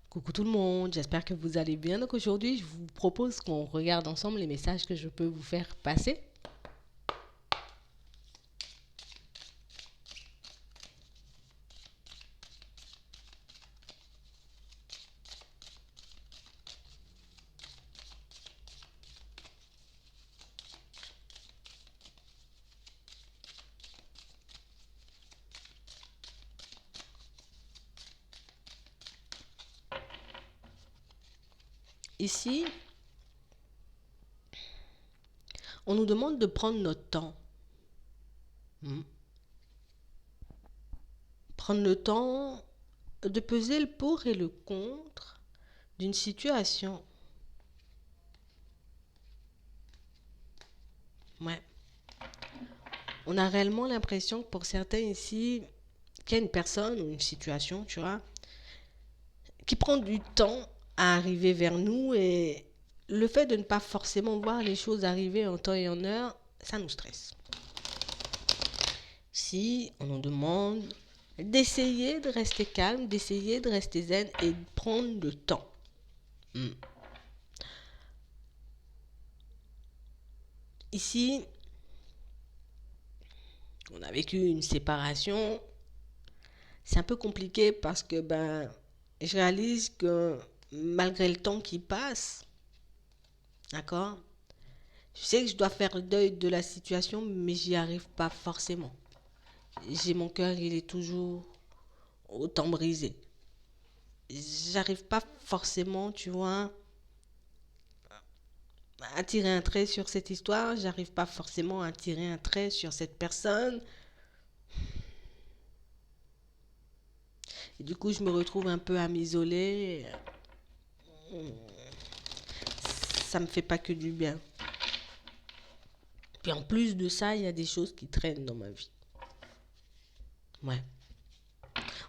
Coucou tout le monde, j'espère que vous allez bien. Donc aujourd'hui, je vous propose qu'on regarde ensemble les messages que je peux vous faire passer. Ici, on nous demande de prendre notre temps. Hmm. Prendre le temps de peser le pour et le contre d'une situation. Ouais. On a réellement l'impression que pour certains ici, qu'il y a une personne ou une situation, tu vois, qui prend du temps à arriver vers nous et le fait de ne pas forcément voir les choses arriver en temps et en heure, ça nous stresse. Si on nous demande d'essayer de rester calme, d'essayer de rester zen et de prendre le temps. Hmm. Ici, on a vécu une séparation. C'est un peu compliqué parce que je réalise que malgré le temps qui passe, d'accord, je sais que je dois faire le deuil de la situation, mais j'y arrive pas forcément. J'ai mon cœur, il est toujours autant brisé. J'arrive pas forcément, tu vois, à tirer un trait sur cette histoire. J'arrive pas forcément à tirer un trait sur cette personne. Et du coup, je me retrouve un peu à m'isoler. Ça me fait pas que du bien. Puis en plus de ça, il y a des choses qui traînent dans ma vie. Ouais.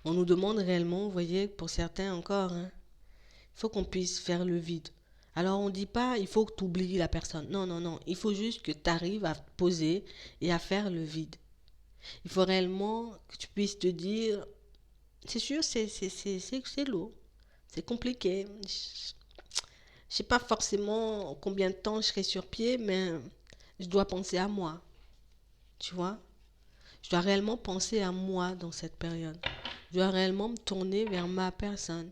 On nous demande réellement, vous voyez, pour certains encore, hein, il faut qu'on puisse faire le vide. Alors on dit pas, il faut que tu oublies la personne. Non, non, non. Il faut juste que tu arrives à te poser et à faire le vide. Il faut réellement que tu puisses te dire, c'est sûr, c'est lourd. C'est compliqué. Je sais pas forcément combien de temps je serai sur pied, mais je dois penser à moi. Tu vois? Je dois réellement penser à moi dans cette période. Je dois réellement me tourner vers ma personne,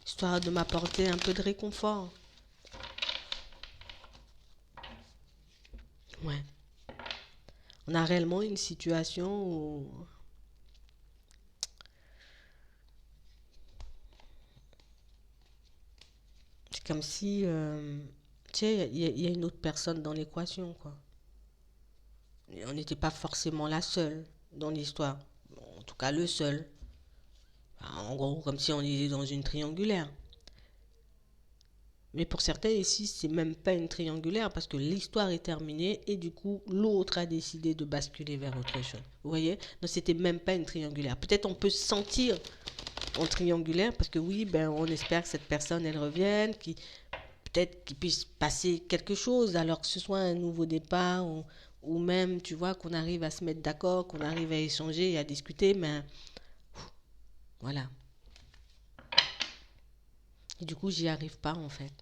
histoire de m'apporter un peu de réconfort. Ouais. On a réellement une situation où c'est comme si, tu sais, il y a une autre personne dans l'équation, quoi. Et on n'était pas forcément la seule dans l'histoire. Bon, en tout cas, le seul. En gros, comme si on était dans une triangulaire. Mais pour certains ici, c'est même pas une triangulaire parce que l'histoire est terminée et du coup, l'autre a décidé de basculer vers autre chose. Vous voyez? Donc, c'était même pas une triangulaire. Peut-être on peut se sentir en triangulaire parce que oui, on espère que cette personne, elle revienne, peut-être qu'il puisse passer quelque chose alors que ce soit un nouveau départ ou même, tu vois, qu'on arrive à se mettre d'accord, qu'on arrive à échanger et à discuter, mais voilà. Et du coup, j'y arrive pas en fait.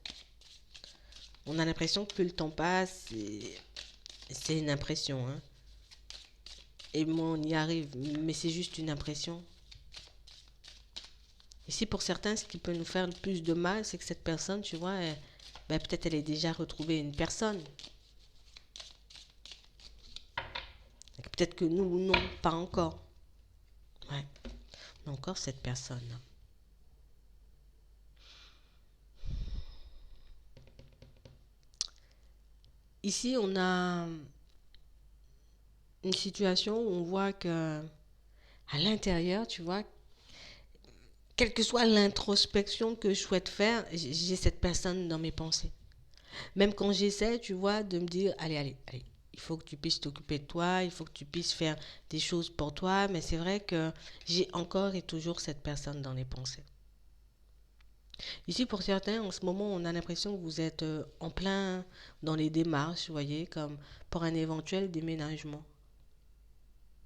On a l'impression que plus le temps passe, c'est une impression, hein. Et moi, on y arrive, mais c'est juste une impression. Ici, pour certains, ce qui peut nous faire le plus de mal, c'est que cette personne, tu vois, peut-être elle ait déjà retrouvé une personne. Peut-être que nous, non, pas encore. Ouais, on a encore cette personne. Ici, on a une situation où on voit que à l'intérieur, tu vois, quelle que soit l'introspection que je souhaite faire, j'ai cette personne dans mes pensées. Même quand j'essaie, tu vois, de me dire, allez, allez, allez, il faut que tu puisses t'occuper de toi, il faut que tu puisses faire des choses pour toi, mais c'est vrai que j'ai encore et toujours cette personne dans les pensées. Ici, pour certains, en ce moment, on a l'impression que vous êtes en plein dans les démarches, vous voyez, comme pour un éventuel déménagement.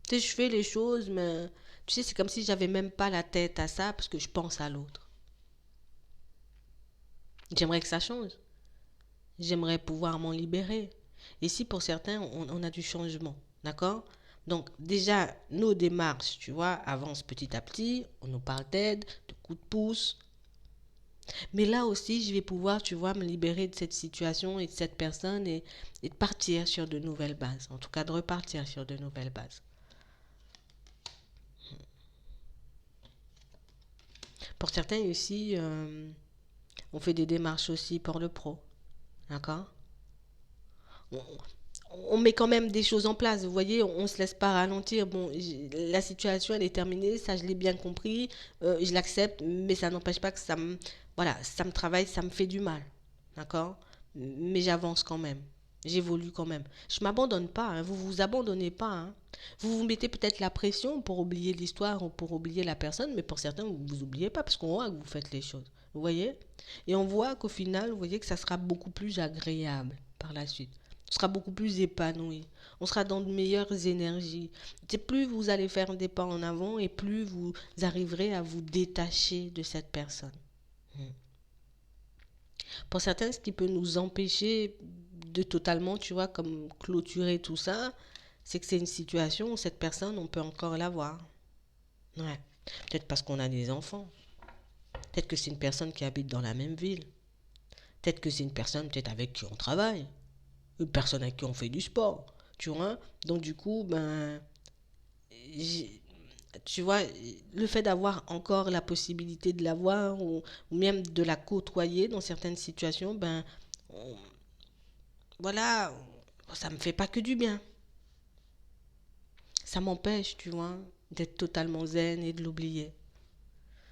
Tu sais, je fais les choses, mais tu sais, c'est comme si j'avais même pas la tête à ça parce que je pense à l'autre. J'aimerais que ça change. J'aimerais pouvoir m'en libérer. Et si pour certains, on a du changement, d'accord? Donc déjà, nos démarches, tu vois, avancent petit à petit. On nous parle d'aide, de coups de pouce. Mais là aussi, je vais pouvoir, tu vois, me libérer de cette situation et de cette personne et de partir sur de nouvelles bases. En tout cas, de repartir sur de nouvelles bases. Pour certains ici, on fait des démarches aussi pour le pro, d'accord? on, on met quand même des choses en place. Vous voyez, on ne se laisse pas ralentir. Bon, la situation, elle est terminée, ça, je l'ai bien compris. Je l'accepte, mais ça n'empêche pas que voilà, ça me travaille, ça me fait du mal. D'accord? Mais j'avance quand même. J'évolue quand même. Je m'abandonne pas, hein. Vous vous abandonnez pas, hein. Vous vous mettez peut-être la pression pour oublier l'histoire ou pour oublier la personne, mais pour certains, vous vous oubliez pas parce qu'on voit que vous faites les choses. Vous voyez? Et on voit qu'au final, vous voyez que ça sera beaucoup plus agréable par la suite. On sera beaucoup plus épanoui. On sera dans de meilleures énergies. C'est plus vous allez faire des pas en avant et plus vous arriverez à vous détacher de cette personne. Hmm. Pour certains, ce qui peut nous empêcher de totalement, tu vois, comme clôturer tout ça, c'est que c'est une situation où cette personne, on peut encore la voir. Ouais. Peut-être parce qu'on a des enfants. Peut-être que c'est une personne qui habite dans la même ville. Peut-être que c'est une personne peut-être avec qui on travaille. Une personne avec qui on fait du sport. Tu vois. Donc du coup, ben, tu vois, le fait d'avoir encore la possibilité de la voir ou même de la côtoyer dans certaines situations, ben, on- voilà, ça me fait pas que du bien. Ça m'empêche, tu vois, d'être totalement zen et de l'oublier.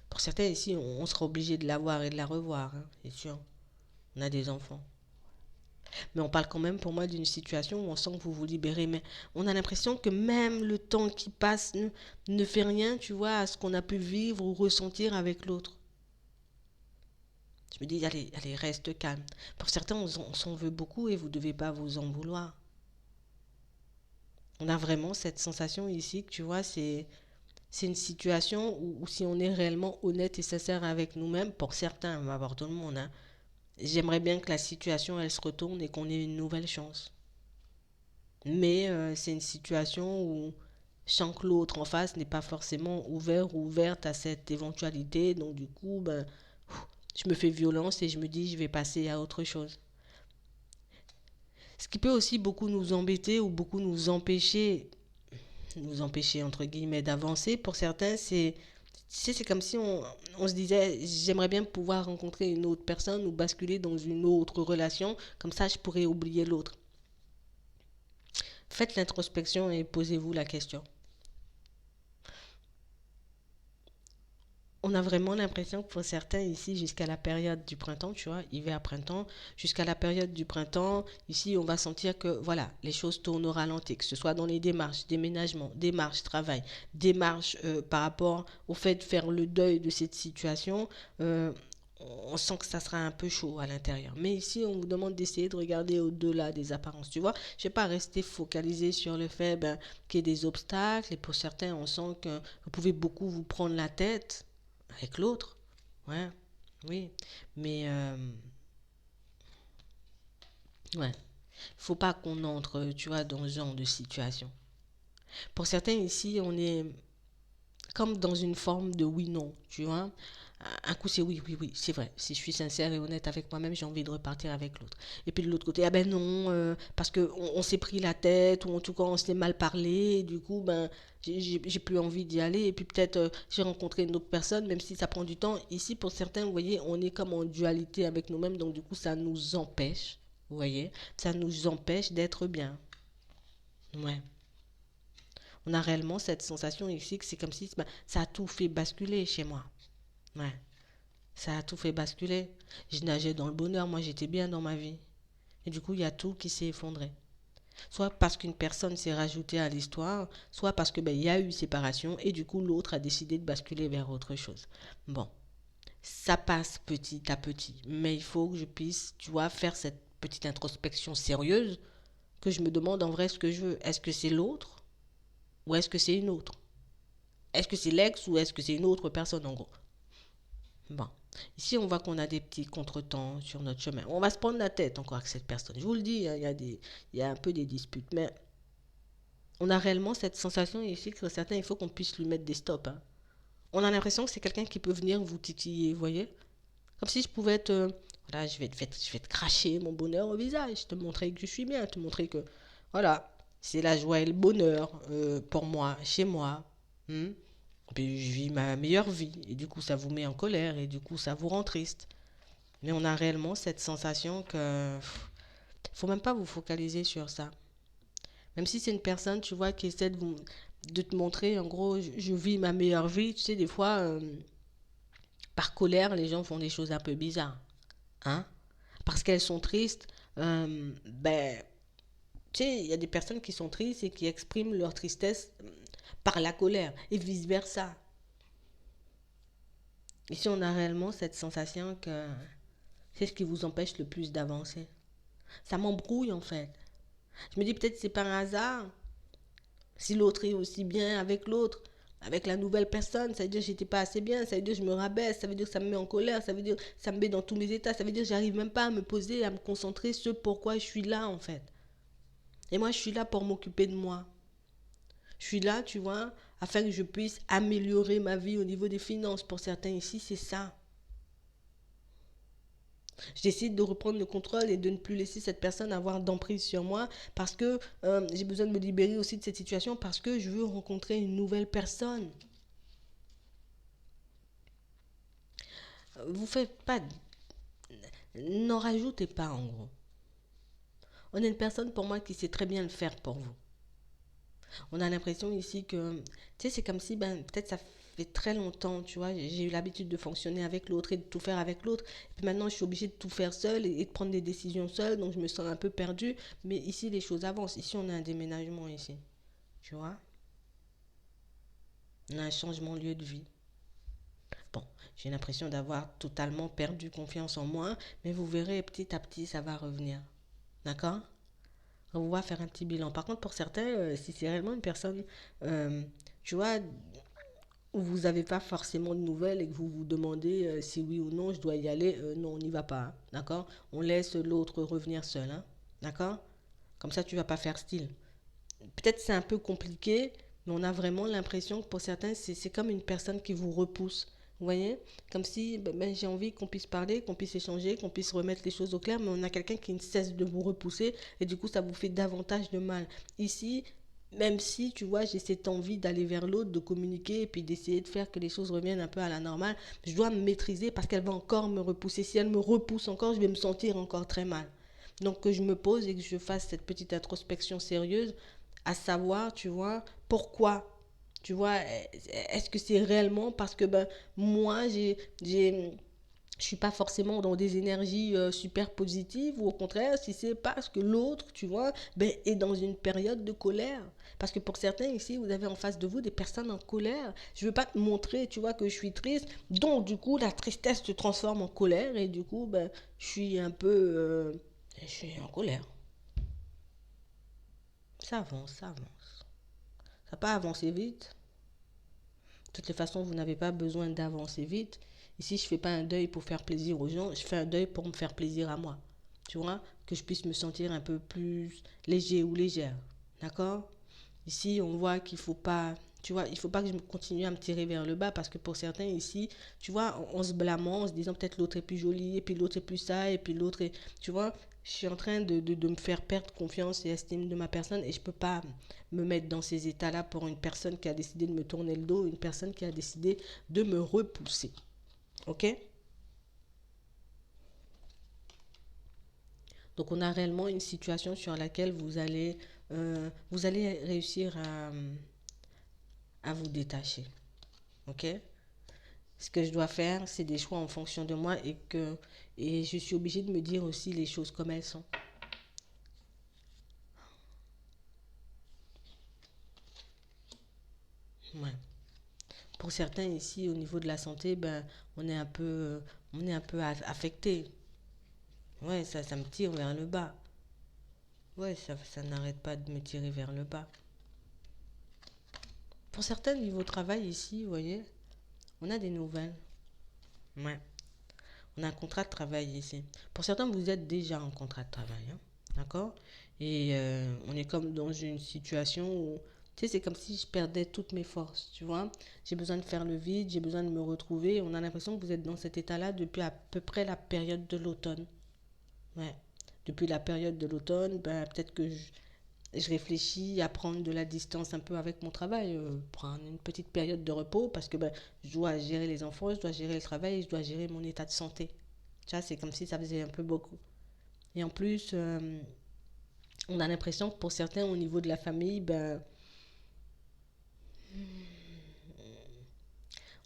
Pour certains ici, on sera obligé de la voir et de la revoir, hein, c'est sûr. On a des enfants. Mais on parle quand même pour moi d'une situation où on sent que vous vous libérez. Mais on a l'impression que même le temps qui passe ne fait rien, tu vois, à ce qu'on a pu vivre ou ressentir avec l'autre. Je me dis, allez, allez, reste calme. Pour certains, on s'en veut beaucoup et vous ne devez pas vous en vouloir. On a vraiment cette sensation ici que, tu vois, c'est une situation où si on est réellement honnête et sincère avec nous-mêmes, pour certains, on va voir tout le monde, hein, j'aimerais bien que la situation, elle se retourne et qu'on ait une nouvelle chance. Mais c'est une situation où je sens que l'autre en face n'est pas forcément ouvert ou ouverte à cette éventualité. Donc du coup, ben, je me fais violence et je me dis, je vais passer à autre chose. Ce qui peut aussi beaucoup nous embêter ou beaucoup nous empêcher entre guillemets d'avancer, pour certains, c'est comme si on se disait, j'aimerais bien pouvoir rencontrer une autre personne ou basculer dans une autre relation, comme ça je pourrais oublier l'autre. Faites l'introspection et posez-vous la question. On a vraiment l'impression que pour certains ici, jusqu'à la période du printemps, tu vois, hiver-printemps, jusqu'à la période du printemps, ici, on va sentir que, voilà, les choses tournent au ralenti, que ce soit dans les démarches, déménagement, démarches, travail, démarches par rapport au fait de faire le deuil de cette situation. euh, on sent que ça sera un peu chaud à l'intérieur. Mais ici, on vous demande d'essayer de regarder au-delà des apparences. Tu vois, je ne vais pas rester focalisé sur le fait ben, qu'il y ait des obstacles. Et pour certains, on sent que vous pouvez beaucoup vous prendre la tête avec l'autre. Ouais, oui. Mais, ouais. Faut pas qu'on entre, tu vois, dans ce genre de situation. Pour certains ici, on est comme dans une forme de oui-non, tu vois. Un coup, c'est oui, oui, oui, c'est vrai. Si je suis sincère et honnête avec moi-même, j'ai envie de repartir avec l'autre. Et puis de l'autre côté, ah ben non, parce qu'on on s'est pris la tête, ou en tout cas, on s'est mal parlé, et du coup, ben, j'ai plus envie d'y aller. Et puis peut-être, j'ai rencontré une autre personne, même si ça prend du temps. Ici, pour certains, vous voyez, on est comme en dualité avec nous-mêmes, donc du coup, ça nous empêche, vous voyez, ça nous empêche d'être bien. Ouais. On a réellement cette sensation ici que c'est comme si ben, ça a tout fait basculer chez moi. Ouais. Ça a tout fait basculer. Je nageais dans le bonheur, moi j'étais bien dans ma vie. Et du coup, il y a tout qui s'est effondré. Soit parce qu'une personne s'est rajoutée à l'histoire, soit parce que ben, il y a eu séparation et du coup l'autre a décidé de basculer vers autre chose. Bon, ça passe petit à petit, mais il faut que je puisse, tu vois, faire cette petite introspection sérieuse que je me demande en vrai ce que je veux. Est-ce que c'est l'autre ou est-ce que c'est une autre? Est-ce que c'est l'ex ou est-ce que c'est une autre personne en gros? Bon. Ici, on voit qu'on a des petits contretemps sur notre chemin. On va se prendre la tête encore avec cette personne. Je vous le dis, hein, il y a un peu des disputes. Mais on a réellement cette sensation ici que certains, il faut qu'on puisse lui mettre des stops, hein. On a l'impression que c'est quelqu'un qui peut venir vous titiller, vous voyez? Comme si je pouvais te... Voilà, je vais te cracher mon bonheur au visage, te montrer que je suis bien, te montrer que... Voilà, c'est la joie et le bonheur pour moi, chez moi. Hmm. Puis je vis ma meilleure vie, et du coup ça vous met en colère, et du coup ça vous rend triste. Mais on a réellement cette sensation que... Faut même pas vous focaliser sur ça. Même si c'est une personne, tu vois, qui essaie de te montrer, en gros, je vis ma meilleure vie, tu sais, des fois, par colère, les gens font des choses un peu bizarres. Hein? Parce qu'elles sont tristes, ben, tu sais, il y a des personnes qui sont tristes et qui expriment leur tristesse par la colère et vice-versa. Ici, on a réellement cette sensation que c'est ce qui vous empêche le plus d'avancer. Ça m'embrouille en fait. Je me dis peut-être que c'est par hasard. Si l'autre est aussi bien avec l'autre, avec la nouvelle personne, ça veut dire que j'étais pas assez bien, ça veut dire que je me rabaisse, ça veut dire que ça me met en colère, ça veut dire que ça me met dans tous mes états, ça veut dire que j'arrive même pas à me poser, à me concentrer sur pourquoi je suis là en fait. Et moi, je suis là pour m'occuper de moi. Je suis là, tu vois, afin que je puisse améliorer ma vie au niveau des finances. Pour certains ici, c'est ça. Je décide de reprendre le contrôle et de ne plus laisser cette personne avoir d'emprise sur moi parce que j'ai besoin de me libérer aussi de cette situation parce que je veux rencontrer une nouvelle personne. Vous faites pas, n'en rajoutez pas en gros. On a une personne pour moi qui sait très bien le faire pour vous. On a l'impression ici que, tu sais, c'est comme si, ben, peut-être ça fait très longtemps, tu vois, j'ai eu l'habitude de fonctionner avec l'autre et de tout faire avec l'autre. Et puis maintenant, je suis obligée de tout faire seule et de prendre des décisions seule, donc je me sens un peu perdue. Mais ici, les choses avancent. Ici, on a un déménagement ici, tu vois. On a un changement de lieu de vie. Bon, j'ai l'impression d'avoir totalement perdu confiance en moi, mais vous verrez, petit à petit, ça va revenir. D'accord? On va faire un petit bilan. Par contre, pour certains, si c'est réellement une personne, euh, tu vois, où vous n'avez pas forcément de nouvelles et que vous vous demandez si oui ou non je dois y aller, non, on n'y va pas. Hein. D'accord? On laisse l'autre revenir seul. Hein. D'accord? Comme ça, tu ne vas pas faire style. Peut-être c'est un peu compliqué, mais on a vraiment l'impression que pour certains, c'est comme une personne qui vous repousse. Vous voyez? Comme si ben, j'ai envie qu'on puisse parler, qu'on puisse échanger, qu'on puisse remettre les choses au clair, mais on a quelqu'un qui ne cesse de vous repousser et du coup, ça vous fait davantage de mal. Ici, même si, tu vois, j'ai cette envie d'aller vers l'autre, de communiquer et puis d'essayer de faire que les choses reviennent un peu à la normale, je dois me maîtriser parce qu'elle va encore me repousser. Si elle me repousse encore, je vais me sentir encore très mal. Donc que je me pose et que je fasse cette petite introspection sérieuse, à savoir, tu vois, pourquoi. Tu vois, est-ce que c'est réellement parce que ben, moi, je suis pas forcément dans des énergies super positives ou au contraire si c'est parce que l'autre tu vois ben, est dans une période de colère parce que pour certains ici vous avez en face de vous des personnes en colère je veux pas te montrer tu vois que je suis triste donc du coup la tristesse se transforme en colère et du coup ben je suis un peu je suis en colère ça avance ça n'a pas avancé vite de toutes les façons vous n'avez pas besoin d'avancer vite ici je fais pas un deuil pour faire plaisir aux gens je fais un deuil pour me faire plaisir à moi tu vois, que je puisse me sentir un peu plus léger ou légère. D'accord? Ici, on voit qu'il faut pas, tu vois, il faut pas que je continue à me tirer vers le bas parce que pour certains ici, tu vois, on se blâmant, en se disant peut-être l'autre est plus joli, et puis l'autre est plus ça, et puis l'autre est, tu vois, je suis en train de me faire perdre confiance et estime de ma personne et je peux pas me mettre dans ces états-là pour une personne qui a décidé de me tourner le dos, une personne qui a décidé de me repousser. Ok? Donc on a réellement une situation sur laquelle vous allez réussir à vous détacher. Ok? Ce que je dois faire, c'est des choix en fonction de moi et je suis obligée de me dire aussi les choses comme elles sont. Ouais. Pour certains ici, au niveau de la santé, ben on est un peu affecté. Ouais, ça me tire vers le bas. Ouais, ça n'arrête pas de me tirer vers le bas. Pour certains, niveau travail ici, vous voyez, on a des nouvelles. Ouais. On a un contrat de travail ici. Pour certains, vous êtes déjà en contrat de travail, hein. D'accord? Et on est comme dans une situation où, tu sais, c'est comme si je perdais toutes mes forces, tu vois. J'ai besoin de faire le vide, j'ai besoin de me retrouver. On a l'impression que vous êtes dans cet état-là depuis à peu près la période de l'automne. Ouais. Depuis la période de l'automne, ben, peut-être que je réfléchis à prendre de la distance un peu avec mon travail, prendre une petite période de repos parce que ben, je dois gérer les enfants, je dois gérer le travail, je dois gérer mon état de santé. Tu vois, c'est comme si ça faisait un peu beaucoup. Et en plus, on a l'impression que pour certains, au niveau de la famille, ben,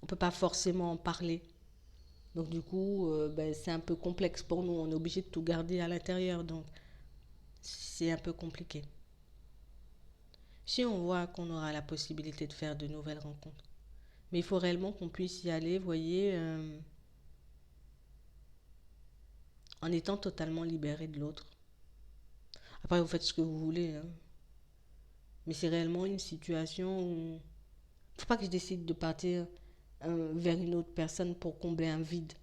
on ne peut pas forcément en parler. Donc du coup, ben, c'est un peu complexe pour nous. On est obligé de tout garder à l'intérieur. Donc c'est un peu compliqué. Si on voit qu'on aura la possibilité de faire de nouvelles rencontres. Mais il faut réellement qu'on puisse y aller, vous voyez, en étant totalement libéré de l'autre. Après, vous faites ce que vous voulez, hein. Mais c'est réellement une situation où... Faut pas que je décide de partir vers une autre personne pour combler un vide.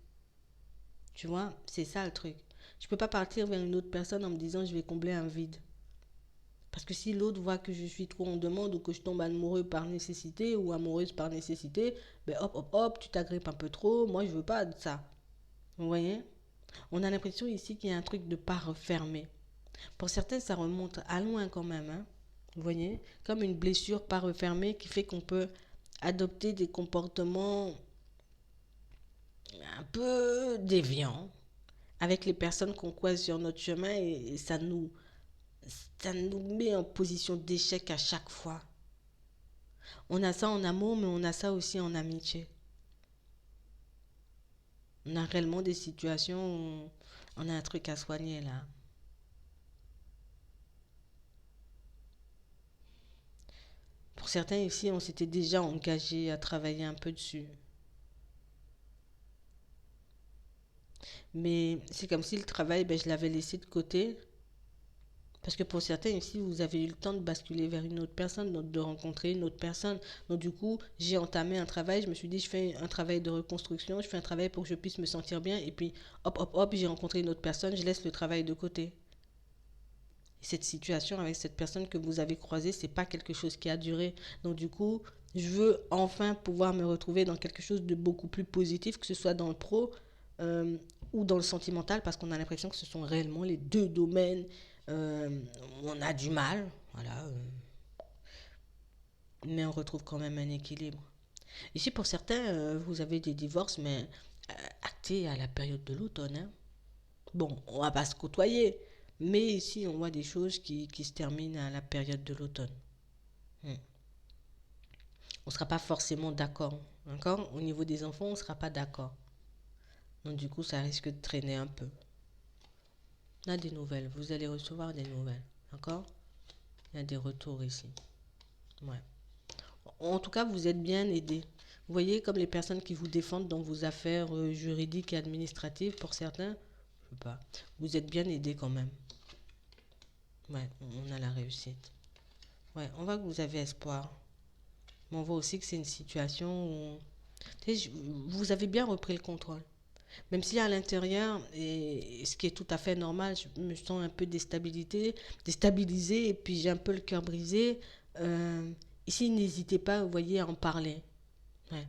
Tu vois, c'est ça le truc. Je peux pas partir vers une autre personne en me disant je vais combler un vide. Parce que si l'autre voit que je suis trop en demande ou que je tombe amoureux par nécessité ou amoureuse par nécessité, ben hop, hop, hop, tu t'agrippes un peu trop. Moi, je veux pas de ça. Vous voyez? On a l'impression ici qu'il y a un truc de pas refermé. Pour certains, ça remonte à loin quand même, hein. Vous voyez? Comme une blessure pas refermée qui fait qu'on peut adopter des comportements un peu déviants avec les personnes qu'on croise sur notre chemin et ça nous met en position d'échec à chaque fois. On a ça en amour, mais on a ça aussi en amitié. On a réellement des situations où on a un truc à soigner là. Pour certains ici, on s'était déjà engagé à travailler un peu dessus. Mais c'est comme si le travail, ben, je l'avais laissé de côté. Parce que pour certains ici, vous avez eu le temps de basculer vers une autre personne, donc de rencontrer une autre personne. Donc du coup, j'ai entamé un travail, je me suis dit, je fais un travail de reconstruction, je fais un travail pour que je puisse me sentir bien. Et puis, hop, hop, hop, j'ai rencontré une autre personne, je laisse le travail de côté. Et cette situation avec cette personne que vous avez croisée, c'est pas quelque chose qui a duré. Donc du coup, je veux enfin pouvoir me retrouver dans quelque chose de beaucoup plus positif, que ce soit dans le pro euh, ou dans le sentimental, parce qu'on a l'impression que ce sont réellement les deux domaines euh, où on a du mal, voilà, mais on retrouve quand même un équilibre. Ici, pour certains, vous avez des divorces, mais actés à la période de l'automne, hein. Bon, on va pas se côtoyer, mais ici, on voit des choses qui se terminent à la période de l'automne. Hmm. On ne sera pas forcément d'accord. D'accord. Au niveau des enfants, on ne sera pas d'accord. Donc du coup, ça risque de traîner un peu. On a des nouvelles. Vous allez recevoir des nouvelles. D'accord. Il y a des retours ici. Ouais. En tout cas, vous êtes bien aidé. Vous voyez, comme les personnes qui vous défendent dans vos affaires juridiques et administratives, pour certains, je sais pas, vous êtes bien aidé quand même. Ouais, on a la réussite. Ouais, on voit que vous avez espoir. Mais on voit aussi que c'est une situation où tu sais, vous avez bien repris le contrôle. Même si à l'intérieur, et ce qui est tout à fait normal, je me sens un peu déstabilisée et puis j'ai un peu le cœur brisé. euh, Ici, n'hésitez pas, vous voyez, à en parler. Ouais.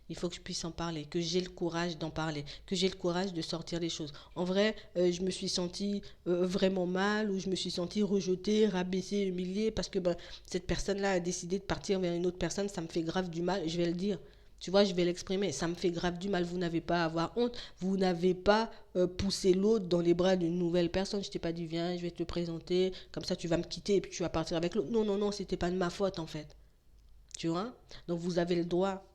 Il faut que je puisse en parler, que j'ai le courage d'en parler, que j'ai le courage de sortir les choses. En vrai, je me suis sentie vraiment mal ou je me suis sentie rejetée, rabaissée, humiliée parce que ben, cette personne-là a décidé de partir vers une autre personne, ça me fait grave du mal, je vais le dire. Tu vois, je vais l'exprimer. Ça me fait grave du mal. Vous n'avez pas à avoir honte. Vous n'avez pas poussé l'autre dans les bras d'une nouvelle personne. Je t'ai pas dit, viens, je vais te présenter. Comme ça, tu vas me quitter et puis tu vas partir avec l'autre. Non, non, non, c'était pas de ma faute en fait. Tu vois. Donc vous avez le droit.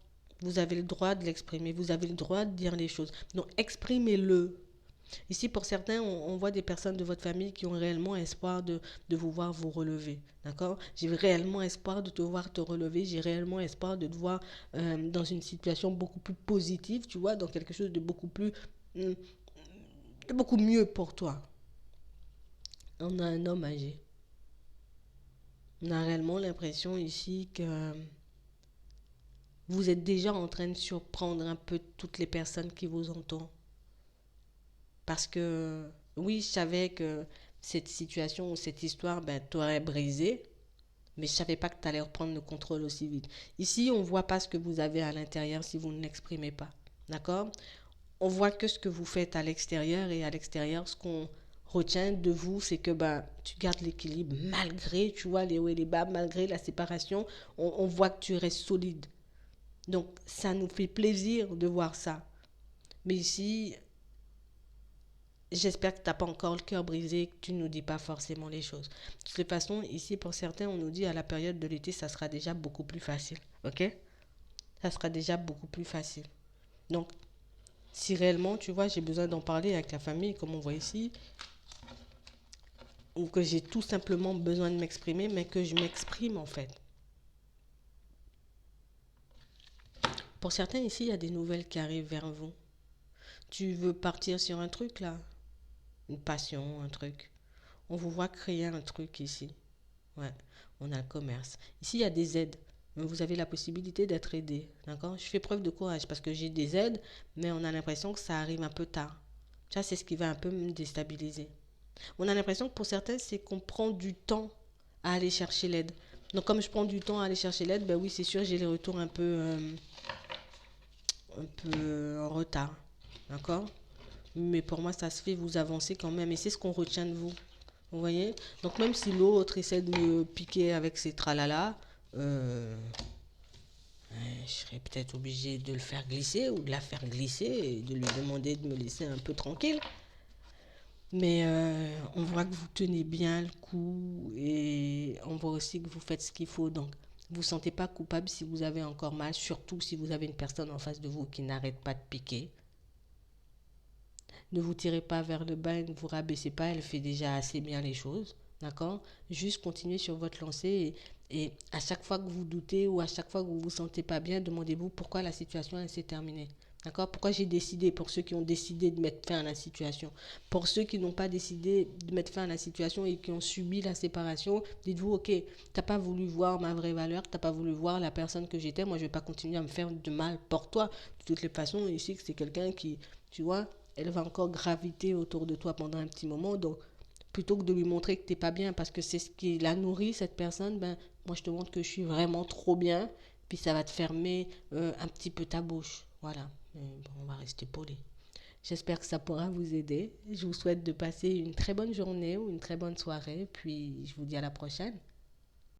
Vous avez le droit de l'exprimer. Vous avez le droit de dire les choses. Donc exprimez-le. Ici, pour certains, on voit des personnes de votre famille qui ont réellement espoir de vous voir vous relever. D'accord. J'ai réellement espoir de te voir te relever. J'ai réellement espoir de te voir dans une situation beaucoup plus positive, tu vois, dans quelque chose hum, de beaucoup mieux pour toi. On a un homme âgé. On a réellement l'impression ici que vous êtes déjà en train de surprendre un peu toutes les personnes qui vous entourent. Parce que oui, je savais que cette situation ou cette histoire, ben, t'aurait brisé, mais je savais pas que tu allais reprendre le contrôle aussi vite. Ici, on voit pas ce que vous avez à l'intérieur si vous ne l'exprimez pas. D'accord? On voit que ce que vous faites à l'extérieur, et à l'extérieur, ce qu'on retient de vous, c'est que ben, tu gardes l'équilibre malgré, tu vois, les hauts et les bas, malgré la séparation, on voit que tu restes solide. Donc, ça nous fait plaisir de voir ça. Mais ici, j'espère que tu n'as pas encore le cœur brisé, que tu ne nous dis pas forcément les choses. De toute façon, ici, pour certains, on nous dit à la période de l'été, ça sera déjà beaucoup plus facile. OK? Ça sera déjà beaucoup plus facile. Donc, si réellement, tu vois, j'ai besoin d'en parler avec la famille, comme on voit ici, ou que j'ai tout simplement besoin de m'exprimer, mais que je m'exprime en fait. Pour certains ici, il y a des nouvelles qui arrivent vers vous. Tu veux partir sur un truc là? Une passion, un truc. On vous voit créer un truc ici. Ouais, on a le commerce. Ici, il y a des aides. Vous avez la possibilité d'être aidé. D'accord? Je fais preuve de courage parce que j'ai des aides, mais on a l'impression que ça arrive un peu tard. Ça, c'est ce qui va un peu me déstabiliser. On a l'impression que pour certains, c'est qu'on prend du temps à aller chercher l'aide. Donc, comme je prends du temps à aller chercher l'aide, ben oui, c'est sûr, j'ai les retours un peu en retard. D'accord? Mais pour moi, ça se fait, vous avancez quand même. Et c'est ce qu'on retient de vous. Vous voyez? Donc, même si l'autre essaie de me piquer avec ses tralala, euh, je serais peut-être obligé de le faire glisser ou de la faire glisser et de lui demander de me laisser un peu tranquille. Mais on voit que vous tenez bien le coup et on voit aussi que vous faites ce qu'il faut. Donc, vous ne vous sentez pas coupable si vous avez encore mal, surtout si vous avez une personne en face de vous qui n'arrête pas de piquer. Ne vous tirez pas vers le bas et ne vous rabaissez pas, elle fait déjà assez bien les choses. D'accord? Juste continuez sur votre lancée et à chaque fois que vous doutez ou à chaque fois que vous ne vous sentez pas bien, demandez-vous pourquoi la situation elle s'est terminée. D'accord? Pourquoi j'ai décidé, pour ceux qui ont décidé de mettre fin à la situation. Pour ceux qui n'ont pas décidé de mettre fin à la situation et qui ont subi la séparation, dites-vous, ok, t'as pas voulu voir ma vraie valeur, t'as pas voulu voir la personne que j'étais, moi je vais pas continuer à me faire de mal pour toi. De toutes les façons, ici, c'est quelqu'un qui, tu vois, elle va encore graviter autour de toi pendant un petit moment. Donc, plutôt que de lui montrer que t'es pas bien parce que c'est ce qui la nourrit, cette personne, ben, moi je te montre que je suis vraiment trop bien. Puis ça va te fermer un petit peu ta bouche. Voilà. Bon, on va rester poli. J'espère que ça pourra vous aider. Je vous souhaite de passer une très bonne journée ou une très bonne soirée. Puis je vous dis à la prochaine.